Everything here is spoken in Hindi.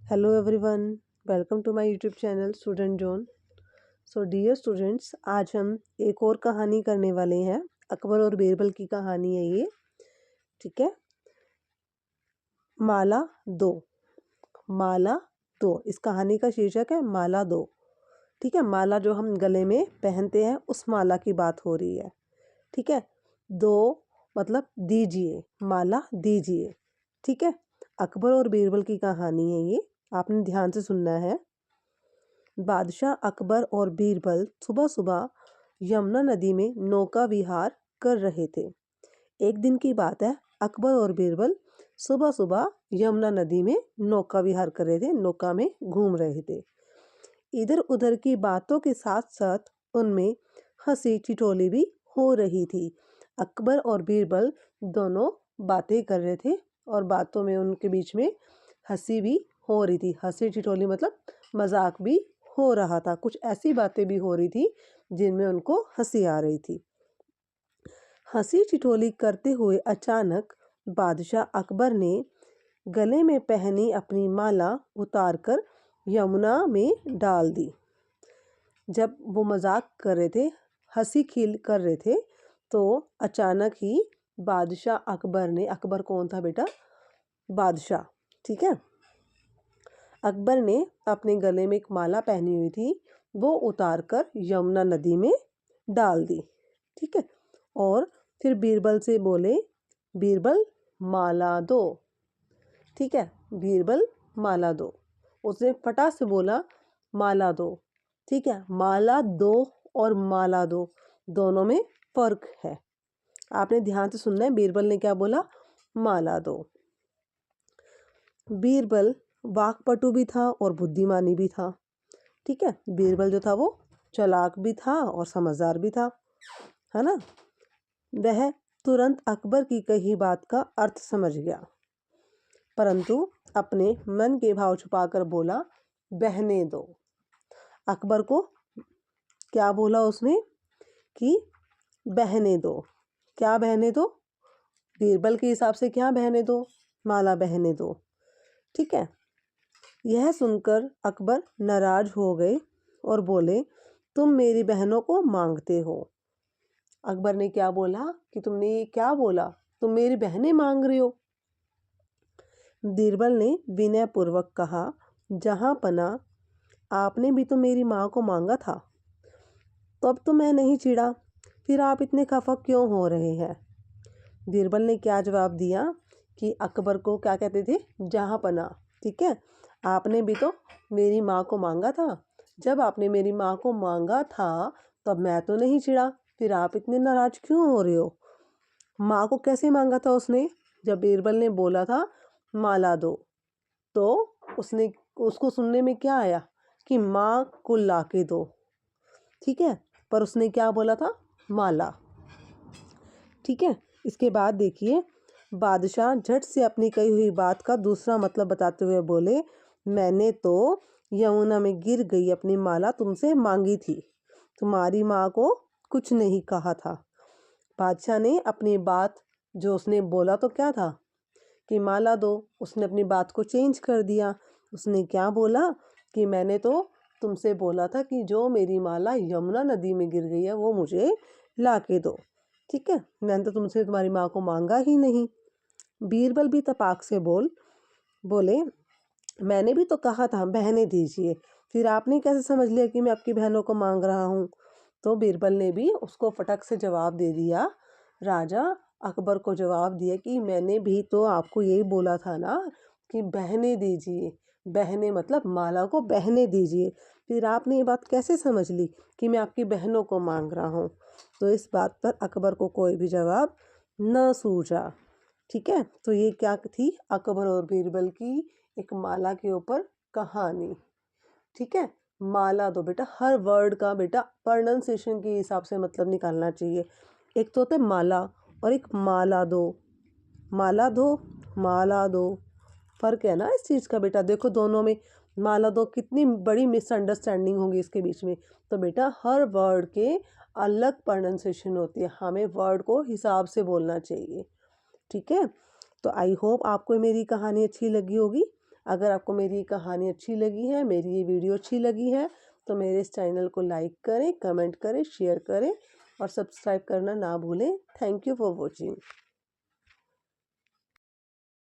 Hello everyone, welcome to my YouTube channel student zone. So dear students, आज हम एक और कहानी करने वाले हैं। अकबर और बीरबल की कहानी है ये। ठीक है। माला दो। माला दो इस कहानी का शीर्षक है, माला दो। ठीक है। माला जो हम गले में पहनते हैं उस माला की बात हो रही है। ठीक है। दो मतलब दीजिए, माला दीजिए। ठीक है। अकबर और बीरबल की कहानी है ये, आपने ध्यान से सुनना है। बादशाह अकबर और बीरबल सुबह सुबह यमुना नदी में नौका विहार कर रहे थे। एक दिन की बात है, अकबर और बीरबल सुबह सुबह यमुना नदी में नौका विहार कर रहे थे, नौका में घूम रहे थे। इधर उधर की बातों के साथ साथ उनमें हंसी ठिठोली भी हो रही थी। अकबर और बीरबल दोनों बातें कर रहे थे और बातों में उनके बीच में हंसी भी हो रही थी। हंसी ठिठोली मतलब मजाक भी हो रहा था। कुछ ऐसी बातें भी हो रही थी जिनमें उनको हंसी आ रही थी। हंसी ठिठोली करते हुए अचानक बादशाह अकबर ने गले में पहनी अपनी माला उतारकर यमुना में डाल दी। जब वो मजाक कर रहे थे, हंसी खिल कर रहे थे, तो अचानक ही बादशाह अकबर ने, अकबर कौन था बेटा? बादशाह। ठीक है। अकबर ने अपने गले में एक माला पहनी हुई थी, वो उतारकर यमुना नदी में डाल दी। ठीक है। और फिर बीरबल से बोले, बीरबल माला दो। ठीक है। बीरबल माला दो। उसने फटाक से बोला, माला दो। ठीक है। माला दो और माला दो दोनों में फर्क है, आपने ध्यान से सुनना है। बीरबल ने क्या बोला? माला दो। बीरबल वाकपटु भी था और बुद्धिमानी भी था। ठीक है। बीरबल जो था वो चालाक भी था और समझदार भी था, है ना। वह तुरंत अकबर की कही बात का अर्थ समझ गया, परंतु अपने मन के भाव छुपाकर बोला, बहने दो। अकबर को क्या बोला उसने? कि बहने दो। क्या बहने दो? बीरबल के हिसाब से क्या बहने दो? माला बहने दो। ठीक है। यह सुनकर अकबर नाराज हो गए और बोले, तुम मेरी बहनों को मांगते हो। अकबर ने क्या बोला कि तुमने ये क्या बोला? तुम मेरी बहनें मांग रहे हो। बीरबल ने विनय पूर्वक कहा, जहां पना आपने भी तो मेरी माँ को मांगा था, तब तो मैं नहीं चिढ़ा, फिर आप इतने खफा क्यों हो रहे हैं? बीरबल ने क्या जवाब दिया कि अकबर को क्या कहते थे? जहां पना। ठीक है। आपने भी तो मेरी माँ को मांगा था, जब आपने मेरी माँ को मांगा था तब मैं तो नहीं चिढ़ा, फिर आप इतने नाराज क्यों हो रहे हो? माँ को कैसे मांगा था उसने? जब बीरबल ने बोला था माला दो, तो उसने, उसको सुनने में क्या आया कि माँ को ला के दो। ठीक है। पर उसने क्या बोला था? माला। ठीक है। इसके बाद देखिए, बादशाह झट से अपनी कही हुई बात का दूसरा मतलब बताते हुए बोले, मैंने तो यमुना में गिर गई अपनी माला तुमसे मांगी थी, तुम्हारी माँ को कुछ नहीं कहा था। बादशाह ने अपनी बात, जो उसने बोला तो क्या था कि माला दो, उसने अपनी बात को चेंज कर दिया। उसने क्या बोला कि मैंने तो तुमसे बोला था कि जो मेरी माला यमुना नदी में गिर गई है वो मुझे ला के दो। ठीक है। मैंने तो तुमसे तुम्हारी माँ को मांगा ही नहीं। बीरबल भी तपाक से बोले, मैंने भी तो कहा था बहने दीजिए, फिर आपने कैसे समझ लिया कि मैं आपकी बहनों को मांग रहा हूँ? तो बीरबल ने भी उसको फटक से जवाब दे दिया, राजा अकबर को जवाब दिया कि मैंने भी तो आपको यही बोला था ना कि बहने दीजिए। बहने मतलब माला को बहने दीजिए, फिर आपने ये बात कैसे समझ ली कि मैं आपकी बहनों को मांग रहा हूँ? तो इस बात पर अकबर को कोई भी जवाब न सूझा। ठीक है। तो ये क्या थी? अकबर और बीरबल की एक माला के ऊपर कहानी। ठीक है। माला दो बेटा, हर वर्ड का बेटा प्रोनाउंसिएशन के हिसाब से मतलब निकालना चाहिए। एक तो होता है माला और एक माला दो। माला दो, माला दो, फर्क है ना इस चीज़ का बेटा। देखो दोनों में माला दो, कितनी बड़ी मिसअंडरस्टैंडिंग होगी इसके बीच में। तो बेटा हर वर्ड के अलग प्रोनाउंसिएशन होती है, हमें वर्ड को हिसाब से बोलना चाहिए। ठीक है। तो आई होप आपको मेरी कहानी अच्छी लगी होगी। अगर आपको मेरी ये कहानी अच्छी लगी है, मेरी ये वीडियो अच्छी लगी है, तो मेरे इस चैनल को लाइक करें, कमेंट करें, शेयर करें और सब्सक्राइब करना ना भूलें। Thank you for watching.